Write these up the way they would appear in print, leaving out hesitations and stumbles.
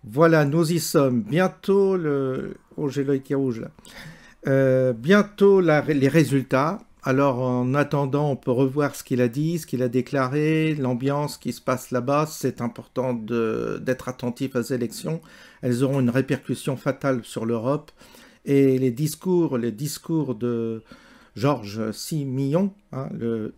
Voilà, nous y sommes. Bientôt oh, j'ai l'œil qui est rouge là. Bientôt les résultats. Alors en attendant, on peut revoir ce qu'il a dit, ce qu'il a déclaré, l'ambiance qui se passe là-bas. C'est important d'être attentif à ces élections. Elles auront une répercussion fatale sur l'Europe. Et les discours de Georges Simion, hein,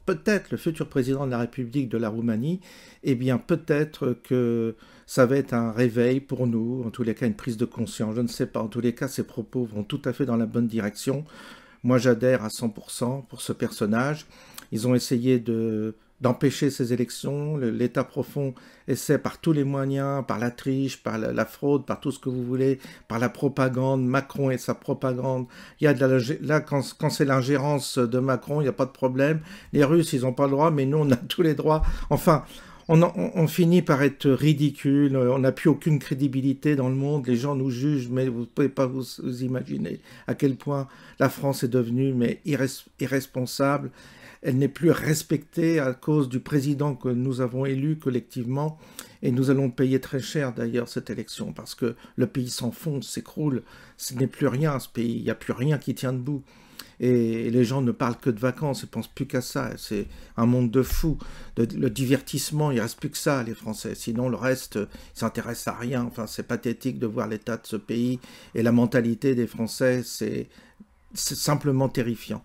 peut-être le futur président de la République de la Roumanie, eh bien peut-être que ça va être un réveil pour nous, en tous les cas une prise de conscience, je ne sais pas, en tous les cas ses propos vont tout à fait dans la bonne direction. Moi j'adhère à 100% pour ce personnage. Ils ont essayé d'empêcher ces élections, l'État profond essaie par tous les moyens, par la triche, par la fraude, par tout ce que vous voulez, par la propagande, Macron et sa propagande. Il y a là quand c'est l'ingérence de Macron, il n'y a pas de problème. Les Russes, ils n'ont pas le droit, mais nous, on a tous les droits. Enfin, on finit par être ridicule, on n'a plus aucune crédibilité dans le monde, les gens nous jugent, mais vous ne pouvez pas vous imaginer à quel point la France est devenue irresponsable. Elle n'est plus respectée à cause du président que nous avons élu collectivement. Et nous allons payer très cher d'ailleurs cette élection parce que le pays s'enfonce, s'écroule. Ce n'est plus rien ce pays, il n'y a plus rien qui tient debout. Et les gens ne parlent que de vacances, ils ne pensent plus qu'à ça. C'est un monde de fous. Le divertissement, il ne reste plus que ça, les Français. Sinon, le reste, ils ne s'intéressent à rien. Enfin, c'est pathétique de voir l'état de ce pays. Et la mentalité des Français, c'est simplement terrifiant.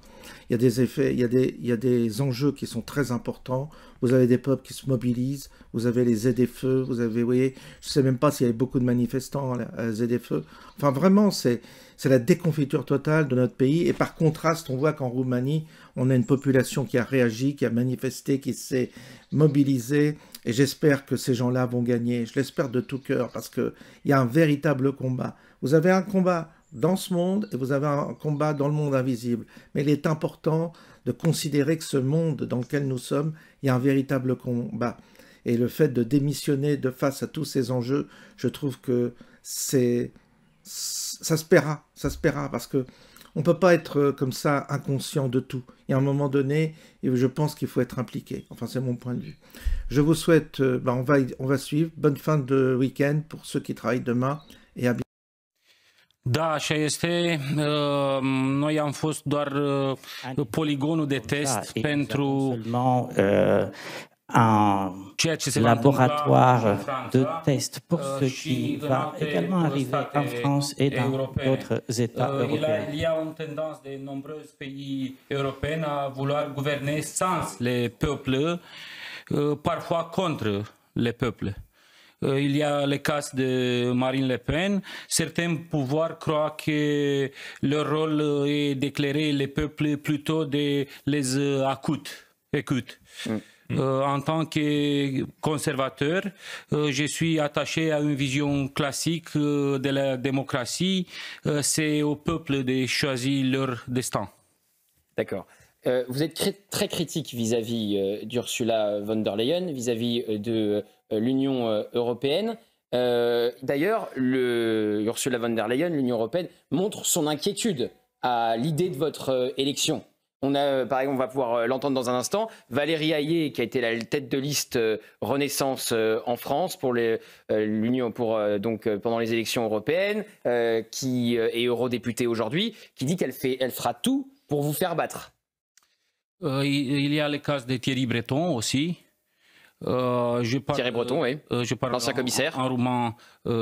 Il y a des effets, il y a des enjeux qui sont très importants. Vous avez des peuples qui se mobilisent, vous avez les ZFE, vous voyez, je ne sais même pas s'il y avait beaucoup de manifestants à ZFE. Enfin, vraiment, c'est la déconfiture totale de notre pays. Et par contraste, on voit qu'en Roumanie, on a une population qui a réagi, qui a manifesté, qui s'est mobilisée. Et j'espère que ces gens-là vont gagner. Je l'espère de tout cœur parce qu'il y a un véritable combat. Vous avez un combat dans ce monde et vous avez un combat dans le monde invisible. Mais il est important de considérer que ce monde dans lequel nous sommes, il y a un véritable combat. Et le fait de démissionner de face à tous ces enjeux, je trouve que ça se paiera parce que on ne peut pas être comme ça inconscient de tout. Il y a un moment donné, et je pense qu'il faut être impliqué. Enfin, c'est mon point de vue. Je vous souhaite, on va suivre. Bonne fin de week-end pour ceux qui travaillent demain et à bientôt. Da, așa este. Noi am fost doar poligonul de test pentru un laboratoire de test pour ce qui va également arriver en France et dans d'autres États européens. Il y a une tendance de nombreux pays européens à vouloir gouverner sans les peuples, parfois contre les peuples. Il y a le cas de Marine Le Pen. Certains pouvoirs croient que leur rôle est d'éclairer les peuples plutôt de les écoute. En tant que conservateur, je suis attaché à une vision classique de la démocratie. C'est au peuple de choisir leur destin. D'accord. Vous êtes très critique vis-à-vis d'Ursula von der Leyen, vis-à-vis de l'Union européenne. D'ailleurs, Ursula von der Leyen, l'Union européenne, montre son inquiétude à l'idée de votre élection. On a, par exemple, on va pouvoir l'entendre dans un instant, Valérie Hayé, qui a été la tête de liste Renaissance en France pour l'Union, pendant les élections européennes, qui est eurodéputée aujourd'hui, qui dit qu'elle fera tout pour vous faire battre. Il y a le cas de Thierry Breton aussi. Thierry Breton, oui. Je parle l'ancien commissaire. En roumain,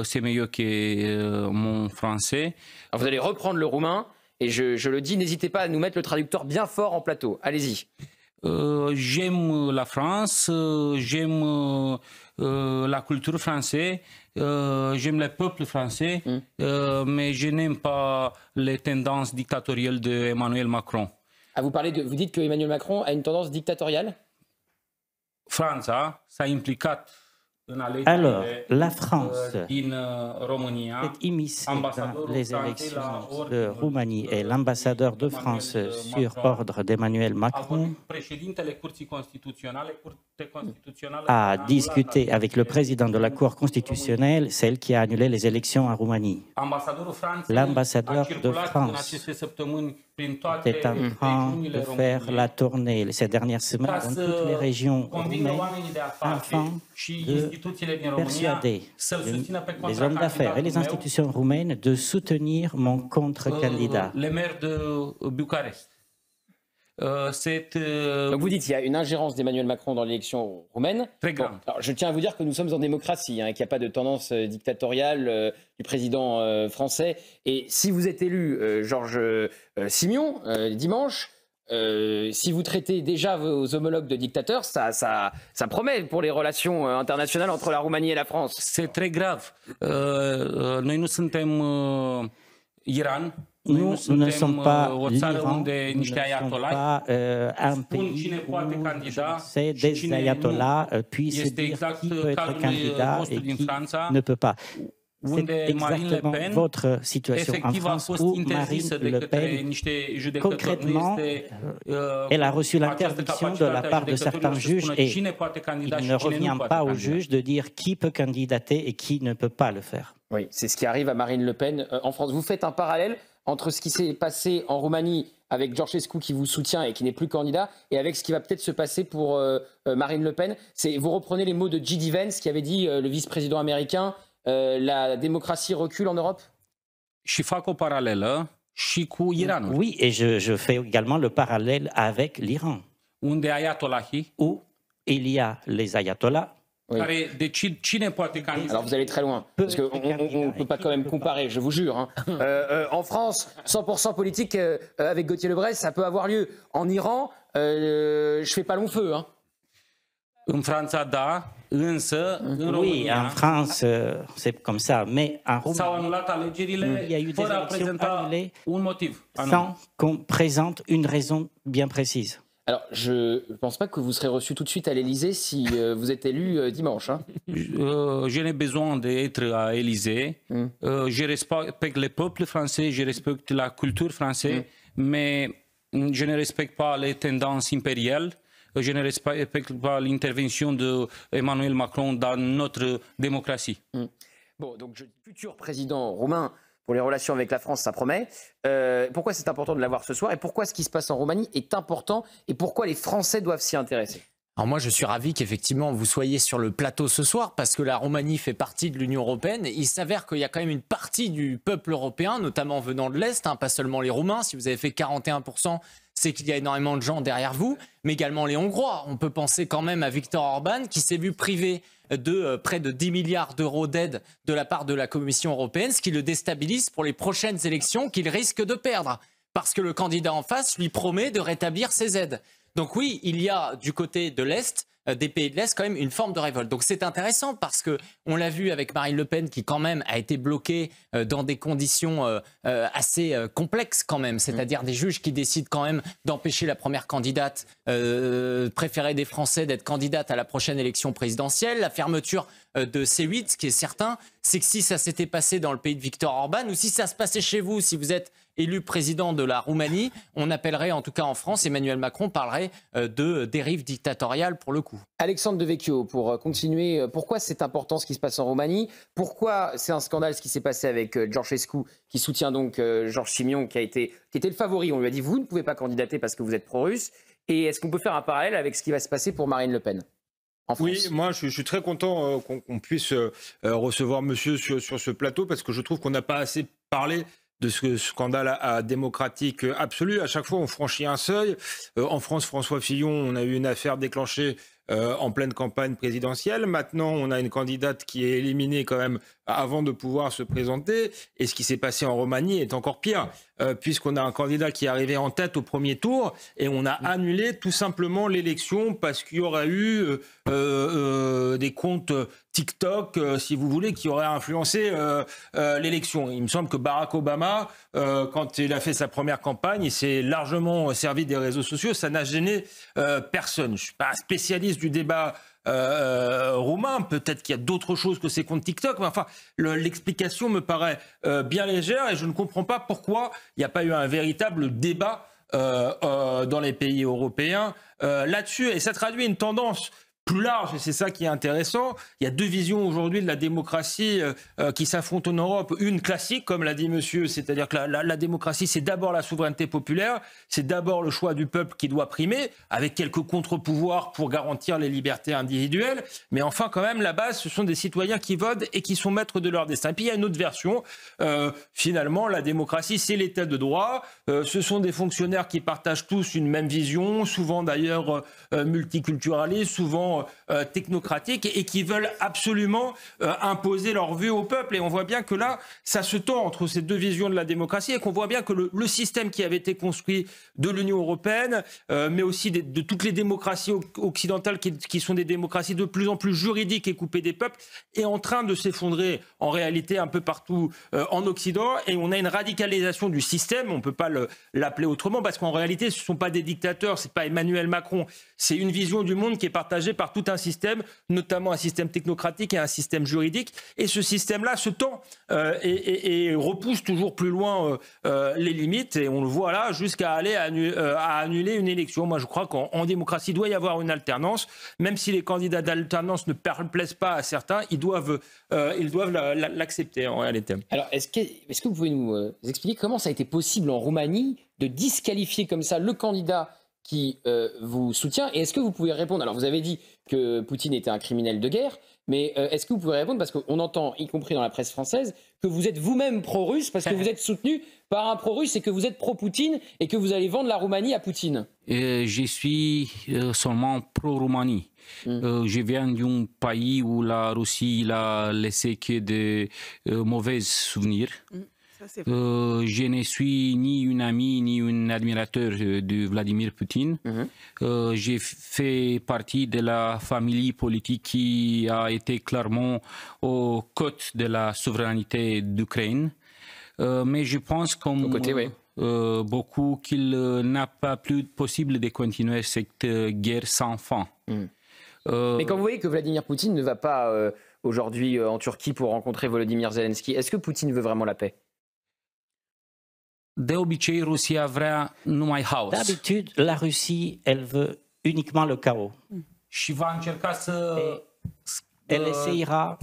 c'est mieux que mon français. Alors vous allez reprendre le roumain. Et je le dis, n'hésitez pas à nous mettre le traducteur bien fort en plateau. Allez-y. J'aime la France, j'aime la culture française, j'aime le peuple français, mais je n'aime pas les tendances dictatoriales d'Emmanuel Macron. Ah, vous dites que Emmanuel Macron a une tendance dictatoriale? Franța s-a implicat Alors, la France s'est immiscée dans les élections de Roumanie et l'ambassadeur de France sur ordre d'Emmanuel Macron a discuté avec le président de la Cour constitutionnelle, celle qui a annulé les élections en Roumanie. L'ambassadeur de France était en train de faire la tournée ces dernières semaines dans toutes les régions roumaines afin de persuader les hommes d'affaires et les institutions roumaines de soutenir mon contre-candidat. Le maire de Bucarest. Donc vous dites qu'il y a une ingérence d'Emmanuel Macron dans l'élection roumaine. Très grave. Bon, alors je tiens à vous dire que nous sommes en démocratie, et qu'il n'y a pas de tendance dictatoriale du président français. Et si vous êtes élu, Georges Simion, dimanche, si vous traitez déjà vos homologues de dictateurs, ça promet pour les relations internationales entre la Roumanie et la France. C'est très grave. Noi nu suntem Iran. Nous ne sommes pas l'Iran, nous ne sommes pas un pays où c'est des ayatollahs puissent dire qui peut être candidat et qui ne peut pas. C'est exactement votre situation en France où Marine Le Pen, concrètement, elle a reçu l'interdiction de la part de certains juges et il ne revient pas aux juges de dire qui peut candidater et qui ne peut pas le faire. Oui, c'est ce qui arrive à Marine Le Pen en France. Vous faites un parallèle entre ce qui s'est passé en Roumanie avec Georgescu qui vous soutient et qui n'est plus candidat, et avec ce qui va peut-être se passer pour Marine Le Pen. Vous reprenez les mots de J.D. Vance qui avait dit, le vice-président américain, la démocratie recule en Europe? Și fac o paralelă și cu Iranul. Oui, et je fais également le parallèle avec l'Iran. Unde ayatollahii, où il y a les ayatollahs. Oui. Alors vous allez très loin, parce qu'on ne peut pas quand même comparer, je vous jure. En France, 100% politique avec Gauthier Lebret, ça peut avoir lieu. En Iran, je fais pas long feu. În Franța, da, însă în Oui, en France, c'est comme ça, mais en s-au Roumanie, anulat alegerile il y a eu des fără a élections prezenta annulées un motiv. sans qu'on présente une raison bien précise. Alors, je ne pense pas que vous serez reçu tout de suite à l'Élysée si vous êtes élu dimanche. Je n'ai besoin d'être à Élysée. Je respecte le peuple français, je respecte la culture française, mais je ne respecte pas les tendances impériales. Je ne respecte pas l'intervention d'Emmanuel Macron dans notre démocratie. Bon, donc futur président roumain pour les relations avec la France, ça promet. Pourquoi c'est important de l'avoir ce soir et pourquoi ce qui se passe en Roumanie est important et pourquoi les Français doivent s'y intéresser? Alors moi, je suis ravi qu'effectivement vous soyez sur le plateau ce soir parce que la Roumanie fait partie de l'Union européenne. Il s'avère qu'il y a quand même une partie du peuple européen, notamment venant de l'Est, pas seulement les Roumains. Si vous avez fait 41%, c'est qu'il y a énormément de gens derrière vous, mais également les Hongrois. On peut penser quand même à Viktor Orban qui s'est vu privé de près de 10 milliards d'euros d'aide de la part de la Commission européenne, ce qui le déstabilise pour les prochaines élections qu'il risque de perdre, parce que le candidat en face lui promet de rétablir ses aides. Donc oui, il y a du côté de l'Est, des pays de l'Est, quand même une forme de révolte. Donc c'est intéressant parce qu'on l'a vu avec Marine Le Pen qui quand même a été bloquée dans des conditions assez complexes quand même, c'est-à-dire des juges qui décident quand même d'empêcher la première candidate préférée des Français d'être candidate à la prochaine élection présidentielle, la fermeture de C8, ce qui est certain, c'est que si ça s'était passé dans le pays de Viktor Orban ou si ça se passait chez vous, si vous êtes élu président de la Roumanie, on appellerait, en tout cas en France, Emmanuel Macron parlerait de dérive dictatoriale pour le coup. Alexandre Devecchio, pour continuer, pourquoi c'est important ce qui se passe en Roumanie? Pourquoi c'est un scandale ce qui s'est passé avec Georgescu, qui soutient donc Georges Simion, qui était le favori? On lui a dit, vous ne pouvez pas candidater parce que vous êtes pro-russe. Et est-ce qu'on peut faire un parallèle avec ce qui va se passer pour Marine Le Pen? Oui, moi je suis très content qu'on puisse recevoir monsieur sur ce plateau parce que je trouve qu'on n'a pas assez parlé de ce scandale démocratique absolu. À chaque fois, on franchit un seuil. En France, François Fillon, on a eu une affaire déclenchée en pleine campagne présidentielle. Maintenant, on a une candidate qui est éliminée quand même avant de pouvoir se présenter. Et ce qui s'est passé en Roumanie est encore pire, puisqu'on a un candidat qui est arrivé en tête au premier tour et on a annulé tout simplement l'élection parce qu'il y aurait eu des comptes TikTok, si vous voulez, qui auraient influencé l'élection. Il me semble que Barack Obama, quand il a fait sa première campagne, il s'est largement servi des réseaux sociaux. Ça n'a gêné personne. Je ne suis pas un spécialiste du débat roumain. Peut-être qu'il y a d'autres choses que ces comptes TikTok, mais enfin, l'explication me paraît bien légère et je ne comprends pas pourquoi il n'y a pas eu un véritable débat dans les pays européens là-dessus. Et ça traduit une tendance plus large, et c'est ça qui est intéressant. Il y a deux visions aujourd'hui de la démocratie qui s'affrontent en Europe. Une classique, comme l'a dit monsieur, c'est-à-dire que la démocratie, c'est d'abord la souveraineté populaire, c'est d'abord le choix du peuple qui doit primer, avec quelques contre-pouvoirs pour garantir les libertés individuelles. Mais enfin, quand même, la base, ce sont des citoyens qui votent et qui sont maîtres de leur destin. Et puis, il y a une autre version. Finalement, la démocratie, c'est l'état de droit. Ce sont des fonctionnaires qui partagent tous une même vision, souvent d'ailleurs multiculturalistes, souvent technocratiques, et qui veulent absolument imposer leur vue au peuple. Et on voit bien que là, ça se tend entre ces deux visions de la démocratie, et qu'on voit bien que le système qui avait été construit de l'Union européenne, mais aussi de toutes les démocraties occidentales qui sont des démocraties de plus en plus juridiques et coupées des peuples, est en train de s'effondrer en réalité un peu partout en Occident. Et on a une radicalisation du système, on ne peut pas l'appeler autrement, parce qu'en réalité, ce ne sont pas des dictateurs, ce n'est pas Emmanuel Macron, c'est une vision du monde qui est partagée par tout un système, notamment un système technocratique et un système juridique. Et ce système-là se tend et repousse toujours plus loin les limites. Et on le voit là, jusqu'à aller à annuler une élection. Moi, je crois qu'en démocratie, il doit y avoir une alternance. Même si les candidats d'alternance ne plaisent pas à certains, ils doivent l'accepter en réalité. Alors, est-ce que vous pouvez nous expliquer comment ça a été possible en Roumanie de disqualifier comme ça le candidat qui vous soutient? Et est-ce que vous pouvez répondre? Alors, vous avez dit que Poutine était un criminel de guerre, mais est-ce que vous pouvez répondre, parce qu'on entend, y compris dans la presse française, que vous êtes vous-même pro-russe parce que vous êtes soutenu par un pro-russe et que vous êtes pro-Poutine et que vous allez vendre la Roumanie à Poutine? Je suis seulement pro-Roumanie. Je viens d'un pays où la Russie a laissé que de mauvais souvenirs. Je ne suis ni une amie ni un admirateur de Vladimir Poutine. J'ai fait partie de la famille politique qui a été clairement aux côtés de la souveraineté d'Ukraine. Mais je pense comme beaucoup qu'il n'a pas plus possible de continuer cette guerre sans fin. Mais quand vous voyez que Vladimir Poutine ne va pas aujourd'hui en Turquie pour rencontrer Volodymyr Zelensky, est-ce que Poutine veut vraiment la paix? D'habitude, la Russie, elle veut uniquement le chaos. Elle essayera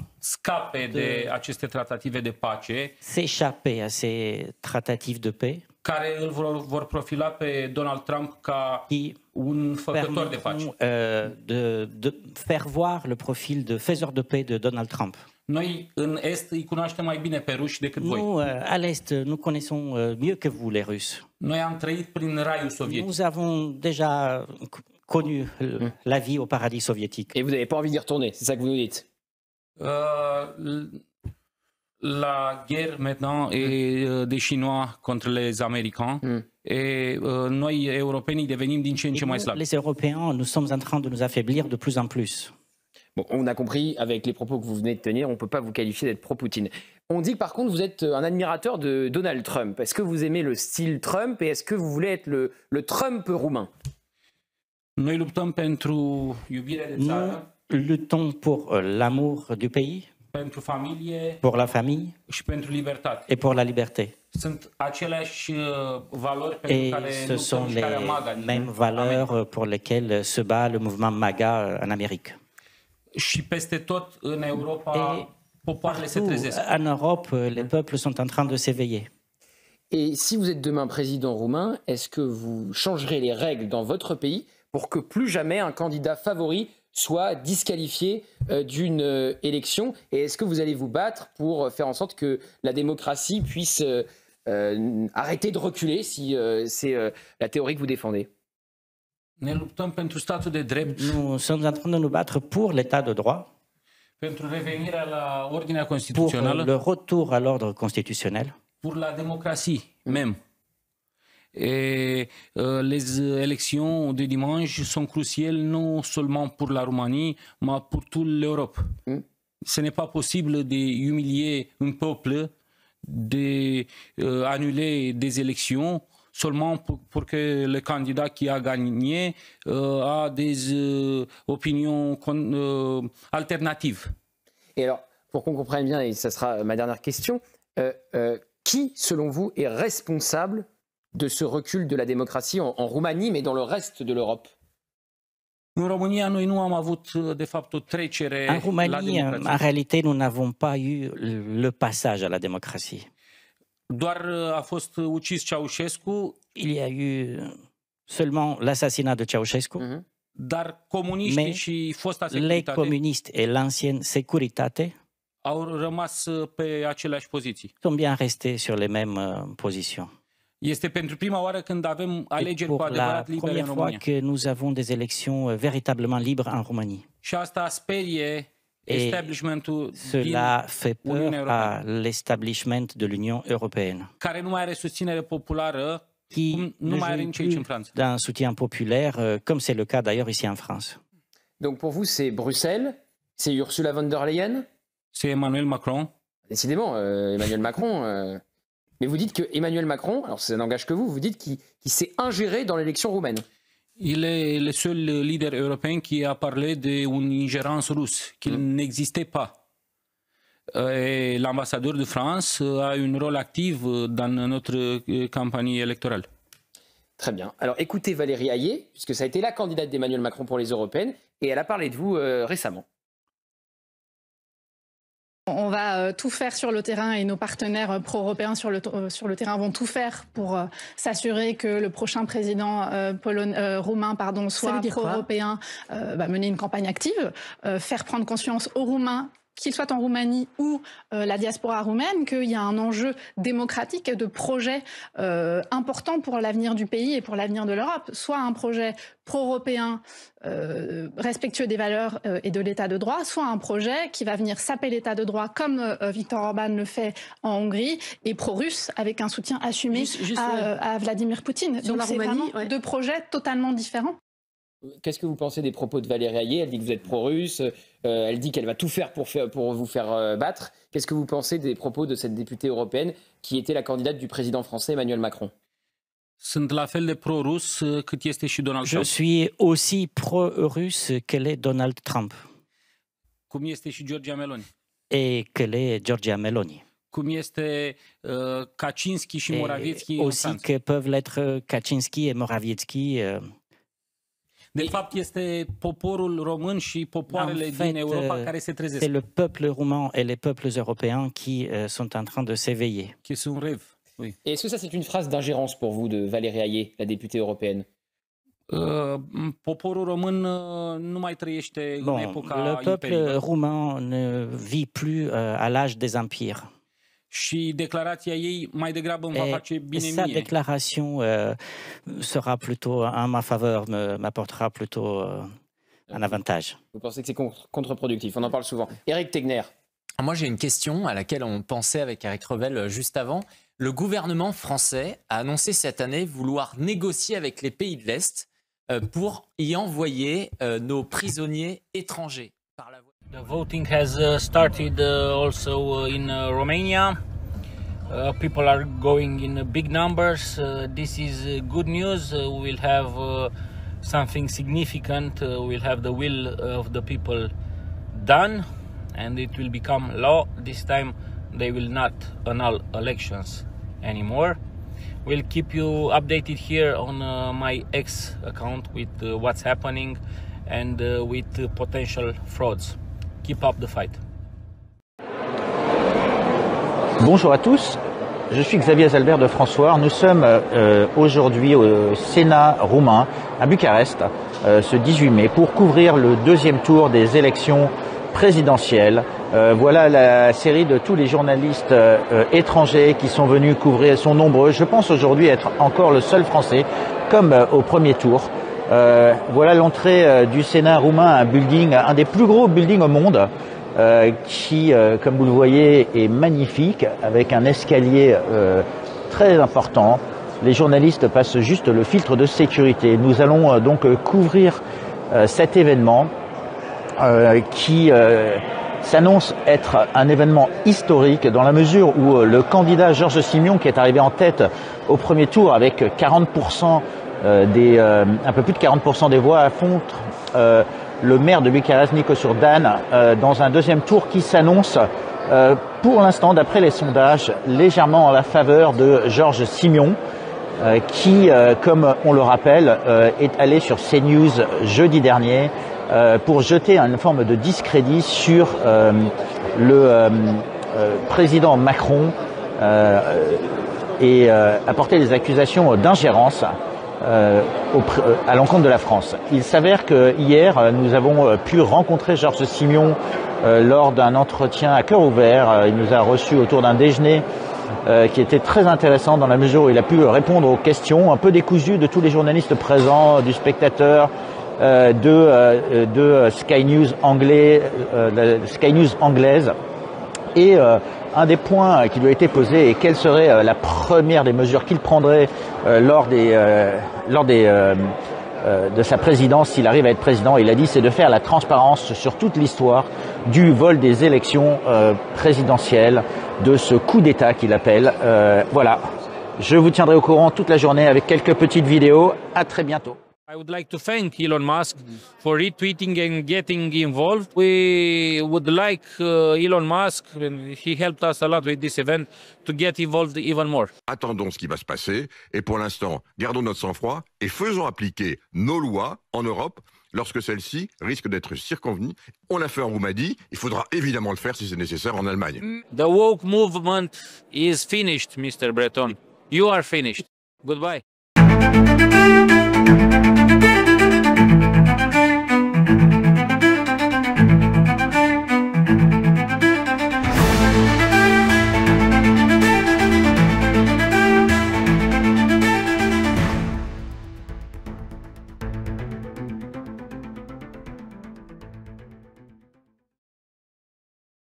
s'échapper à ces tratative de paix qui permettront de faire voir le profil de faiseur de paix de Donald Trump. Nous, à l'Est, nous connaissons mieux que vous, les Russes. Nous avons déjà connu la vie au paradis soviétique. Et vous n'avez pas envie d'y retourner, c'est ça que vous nous dites? La guerre maintenant est des Chinois contre les Américains. Et nous, Européens, devenons din ce în ce mai slabi. Les Européens, nous sommes en train de nous affaiblir de plus en plus. Bon, on a compris, avec les propos que vous venez de tenir, on ne peut pas vous qualifier d'être pro-Poutine. On dit par contre, vous êtes un admirateur de Donald Trump. Est-ce que vous aimez le style Trump et est-ce que vous voulez être le Trump roumain? Nous luttons pour l'amour du pays, pour la famille et pour la liberté. Et ce sont les mêmes valeurs pour lesquelles se bat le mouvement MAGA en Amérique. Et partout en Europe, les peuples sont en train de s'éveiller. Et si vous êtes demain président roumain, est-ce que vous changerez les règles dans votre pays pour que plus jamais un candidat favori soit disqualifié d'une élection? Et est-ce que vous allez vous battre pour faire en sorte que la démocratie puisse arrêter de reculer, si c'est la théorie que vous défendez? Nous sommes en train de nous battre pour l'état de droit, pour le retour à l'ordre constitutionnel, pour la démocratie même. Et les élections de dimanche sont cruciales non seulement pour la Roumanie, mais pour toute l'Europe. Ce n'est pas possible d'humilier un peuple, d'annuler des élections seulement pour que le candidat qui a gagné a des opinions alternatives. Et alors, pour qu'on comprenne bien, et ça sera ma dernière question, qui, selon vous, est responsable de ce recul de la démocratie en Roumanie, mais dans le reste de l'Europe? En Roumanie, en réalité, nous n'avons pas eu le passage à la démocratie. Il y a eu seulement l'assassinat de Ceausescu, mais les communistes et l'ancienne Securitate sont bien restés sur les mêmes positions. Este pentru prima oară când avem alegeri cu adevărat libere în România. Que nous avons des élections véritablement libres en Roumanie. Și asta sperie establishmentul cela fait peur à l'establishment de l'Union européenne. Care nu mai are susținere populară, qui nu mai are nici aici în Franța. D'un soutien populaire, comme c'est le cas d'ailleurs ici en France. Donc pour vous, c'est Bruxelles, c'est Ursula von der Leyen, c'est Emmanuel Macron. Décidément, Emmanuel Macron. Mais vous dites que Emmanuel Macron, alors ça n'engage que vous, vous dites qu'il s'est ingéré dans l'élection roumaine. Il est le seul leader européen qui a parlé d'une ingérence russe, qu'il n'existait pas. L'ambassadeur de France a un rôle actif dans notre campagne électorale. Très bien. Alors écoutez Valérie Hayé, puisque ça a été la candidate d'Emmanuel Macron pour les européennes, et elle a parlé de vous récemment. On va tout faire sur le terrain et nos partenaires pro-européens sur le terrain vont tout faire pour s'assurer que le prochain président roumain soit pro-européen, mener une campagne active, faire prendre conscience aux Roumains, qu'ils soient en Roumanie ou la diaspora roumaine, qu'il y a un enjeu démocratique de projet important pour l'avenir du pays et pour l'avenir de l'Europe. Soit un projet pro-européen respectueux des valeurs et de l'état de droit, soit un projet qui va venir saper l'état de droit comme Viktor Orban le fait en Hongrie et pro-russe avec un soutien assumé à Vladimir Poutine. Donc c'est vraiment deux projets totalement différents. Qu'est-ce que vous pensez des propos de Valérie Hayé? Elle dit que vous êtes pro-russe, elle dit qu'elle va tout faire pour vous faire battre. Qu'est-ce que vous pensez des propos de cette députée européenne qui était la candidate du président français Emmanuel Macron? Je suis aussi pro-russe que l'est Donald Trump. Et que l'est Giorgia Meloni. Aussi que peuvent l'être Kaczynski et Morawiecki. De fapt, este poporul român și popoarele din Europa care se trezesc. C'est le peuple roumain et les peuples européens qui sont en train de s'éveiller. Qui sont rêve. Oui. Et est-ce que ça c'est une phrase d'ingérence pour vous de Valérie Hayé, la députée européenne? Poporul român nu mai trăiește în epoca le peuple roumain ne vit plus à l'âge des empires. Și declarația ei mai degrabă îmi va face bine mie. Sa déclaration sera plutôt en ma faveur, m'apportera plutôt un avantage. Vous pensez que c'est contre-productif? On en parle souvent. Éric Tegner. Moi, j'ai une question à laquelle on pensait avec Eric Revel juste avant. Le gouvernement français a annoncé cette année vouloir négocier avec les pays de l'Est pour y envoyer nos prisonniers étrangers. The voting has started also in Romania. People are going in big numbers. This is good news. We'll have something significant. We'll have the will of the people done, and it will become law. This time they will not annul elections anymore. We'll keep you updated here on my X account with what's happening and with potential frauds. Keep up the fight. Bonjour à tous, je suis Xavier Zalbert de François. Nous sommes aujourd'hui au Sénat roumain à Bucarest ce 18 mai pour couvrir le deuxième tour des élections présidentielles. Voilà la série de tous les journalistes étrangers qui sont venus couvrir, sont nombreux. Je pense aujourd'hui être encore le seul Français comme au premier tour. Voilà l'entrée du Sénat roumain, un building, un des plus gros buildings au monde, qui, comme vous le voyez, est magnifique, avec un escalier très important. Les journalistes passent juste le filtre de sécurité. Nous allons donc couvrir cet événement qui s'annonce être un événement historique dans la mesure où le candidat Georges Simion, qui est arrivé en tête au premier tour avec 40% un peu plus de 40% des voix, affronte le maire de Bucarest, Nicu Surdan, dans un deuxième tour qui s'annonce pour l'instant, d'après les sondages, légèrement en la faveur de Georges Simion, qui, comme on le rappelle, est allé sur CNews jeudi dernier pour jeter une forme de discrédit sur le président Macron et apporter des accusations d'ingérence à l'encontre de la France. Il s'avère que hier, nous avons pu rencontrer Georges Simion lors d'un entretien à cœur ouvert. Il nous a reçus autour d'un déjeuner qui était très intéressant dans la mesure où il a pu répondre aux questions un peu décousues de tous les journalistes présents, du Spectateur, de Sky News anglais, Sky News anglaise. Et un des points qui lui a été posé est quelle serait la première des mesures qu'il prendrait lors de sa présidence, s'il arrive à être président. Il a dit c'est de faire la transparence sur toute l'histoire du vol des élections présidentielles, de ce coup d'État qu'il appelle. Voilà, je vous tiendrai au courant toute la journée avec quelques petites vidéos. À très bientôt. I would like to thank Elon Musk for retweeting and getting involved. We would like Elon Musk, and he helped us a lot with this event, to get involved even more. Attendons ce qui va se passer et pour l'instant, gardons notre sang-froid et faisons appliquer nos lois en Europe lorsque celles-ci risquent d'être circonvenues. On l'a fait en Roumanie, il faudra évidemment le faire si c'est nécessaire en Allemagne. The woke movement is finished, Mr. Breton. You are finished. Goodbye.